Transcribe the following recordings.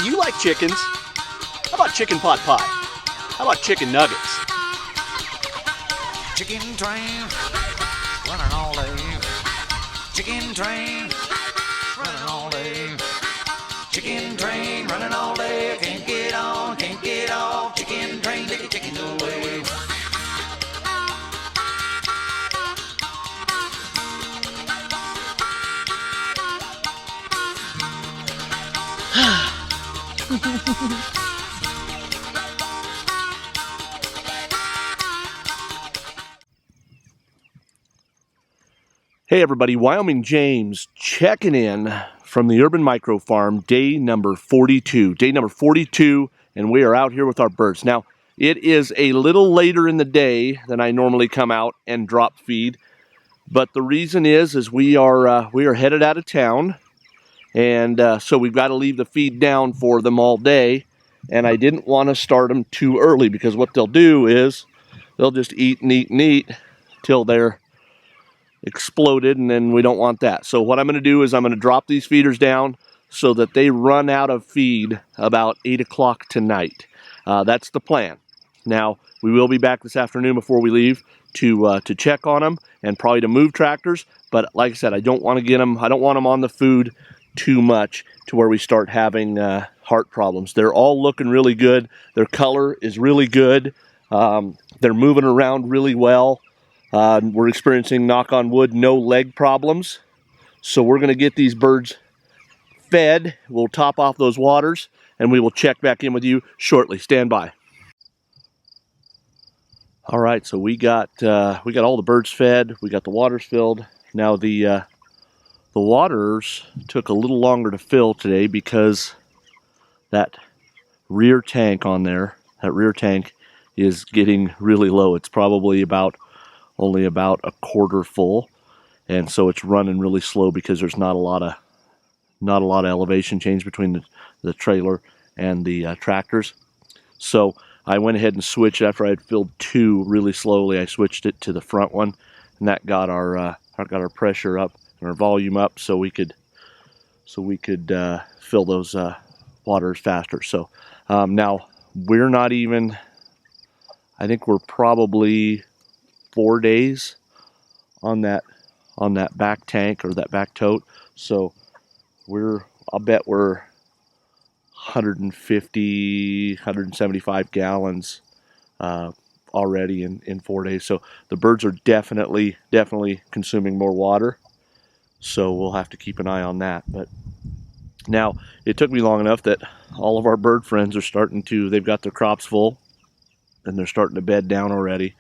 do you like chickens? How about chicken pot pie? How about chicken nuggets? Chicken train, running all day. Chicken train, running all day. Chicken train, running all day. Can't get on, can't get off. Chicken train, take the chickens away. Hey everybody, Wyoming James checking in from the Urban Micro Farm, day number 42. Day number 42, and we are out here with our birds. Now, it is a little later in the day than I normally come out and drop feed, but the reason is we are headed out of town, and so we've got to leave the feed down for them all day, and I didn't want to start them too early because what they'll do is they'll just eat and eat and eat till they're exploded, and then we don't want that. So what I'm going to do is I'm going to drop these feeders down so that they run out of feed about 8 o'clock tonight. That's the plan. Now, we will be back this afternoon before we leave to check on them and probably to move tractors, but like I said, I don't want them on the food too much to where we start having heart problems. They're all looking really good. Their color is really good. They're moving around really well. We're experiencing, knock on wood, no leg problems. So we're going to get these birds fed. We'll top off those waters, and we will check back in with you shortly. Stand by. All right, so we got all the birds fed. We got the waters filled. Now the waters took a little longer to fill today because that rear tank on there, that rear tank is getting really low. It's probably only about a quarter full, and so it's running really slow because there's not a lot of elevation change between the trailer and the tractors. So I went ahead and switched after I had filled two really slowly. I switched it to the front one, and that got our pressure up and our volume up, so we could fill those waters faster. So now we're not even. I think we're probably 4 days on that back tank or that back tote. So I'll bet we're 150, 175 gallons already in 4 days. So the birds are definitely consuming more water. So we'll have to keep an eye on that. But now it took me long enough that all of our bird friends are they've got their crops full and they're starting to bed down already.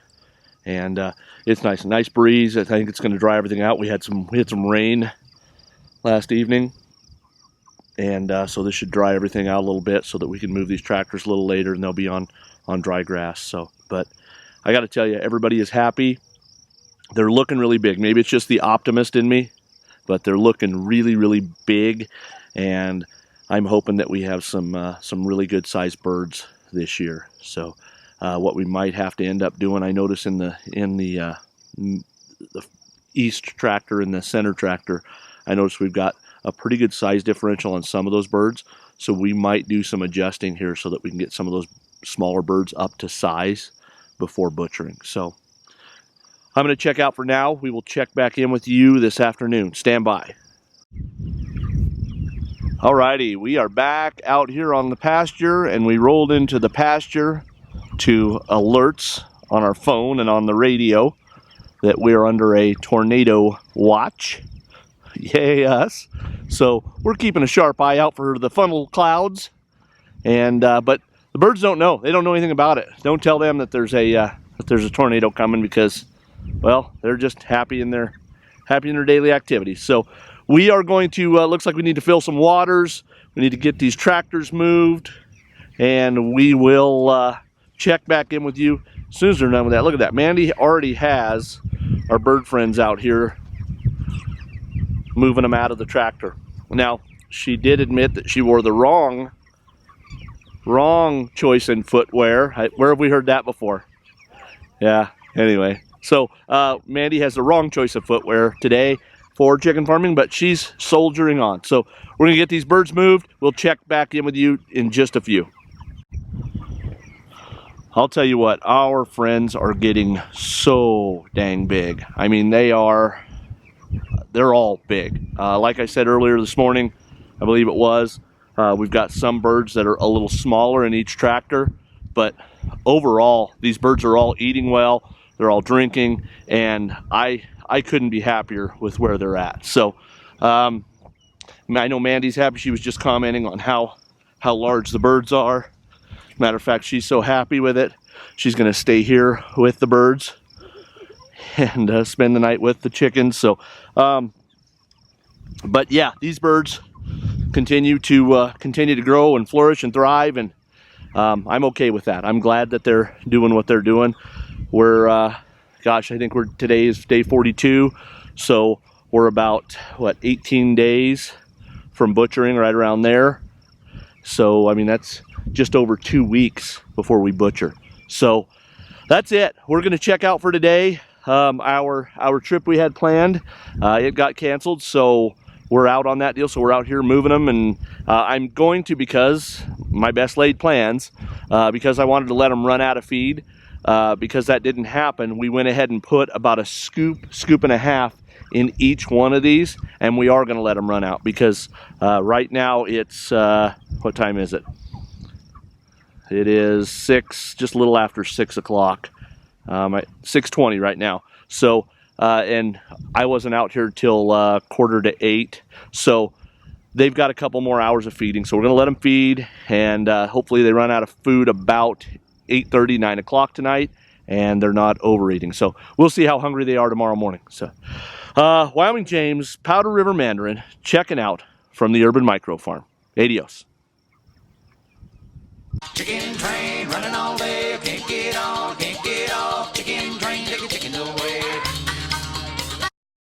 And it's nice, a nice breeze. I think it's going to dry everything out. We had some rain last evening, and so this should dry everything out a little bit so that we can move these tractors a little later, and they'll be on dry grass. So, but I got to tell you, everybody is happy. They're looking really big. Maybe it's just the optimist in me, but they're looking really big, and I'm hoping that we have some really good sized birds this year. So. What we might have to end up doing, I notice in the east tractor and the center tractor, I notice we've got a pretty good size differential on some of those birds. So we might do some adjusting here so that we can get some of those smaller birds up to size before butchering. So I'm going to check out for now. We will check back in with you this afternoon. Stand by. Alrighty, we are back out here on the pasture, and we rolled into the pasture to alerts on our phone and on the radio that we're under a tornado watch. Yay us. So we're keeping a sharp eye out for the funnel clouds, and but the birds don't know. They don't know anything about it. Don't tell them that there's a tornado coming, because, well, they're just happy in their daily activities. So we are going to looks like we need to fill some waters. We need to get these tractors moved, and we will check back in with you as soon as they're done with that. Look at that. Mandy already has our bird friends out here moving them out of the tractor. Now, she did admit that she wore the wrong choice in footwear. Where have we heard that before? Yeah, anyway. So Mandy has the wrong choice of footwear today. for chicken farming, but she's soldiering on. So we're gonna get these birds moved. We'll check back in with you in just a few. I'll tell you what, our friends are getting so dang big. I mean, they're all big. Like I said earlier this morning, I believe it was, we've got some birds that are a little smaller in each tractor, but overall, these birds are all eating well, they're all drinking, and I couldn't be happier with where they're at. So, I know Mandy's happy. She was just commenting on how large the birds are. Matter of fact, she's so happy with it. She's gonna stay here with the birds and spend the night with the chickens. So, but yeah, these birds continue to grow and flourish and thrive, and I'm okay with that. I'm glad that they're doing what they're doing. We're, gosh, I think today is day 42, so we're about, what, 18 days from butchering, right around there. So, I mean, that's just over 2 weeks before we butcher. So that's it. We're gonna check out for today. Our trip we had planned, it got canceled, so we're out on that deal. So we're out here moving them, and I'm going to, because my best laid plans, because I wanted to let them run out of feed, because that didn't happen, we went ahead and put about a scoop and a half in each one of these, and we are going to let them run out, because right now it's what time is it? It is just a little after 6 o'clock, 6:20 right now. So and I wasn't out here till 7:45, so they've got a couple more hours of feeding, so we're going to let them feed, and hopefully they run out of food about 8:30, 9 o'clock tonight, and they're not overeating. So we'll see how hungry they are tomorrow morning. So Wyoming James, Powder River Mandarin, checking out from the Urban Micro Farm. Adios. Chicken train running all day, can't get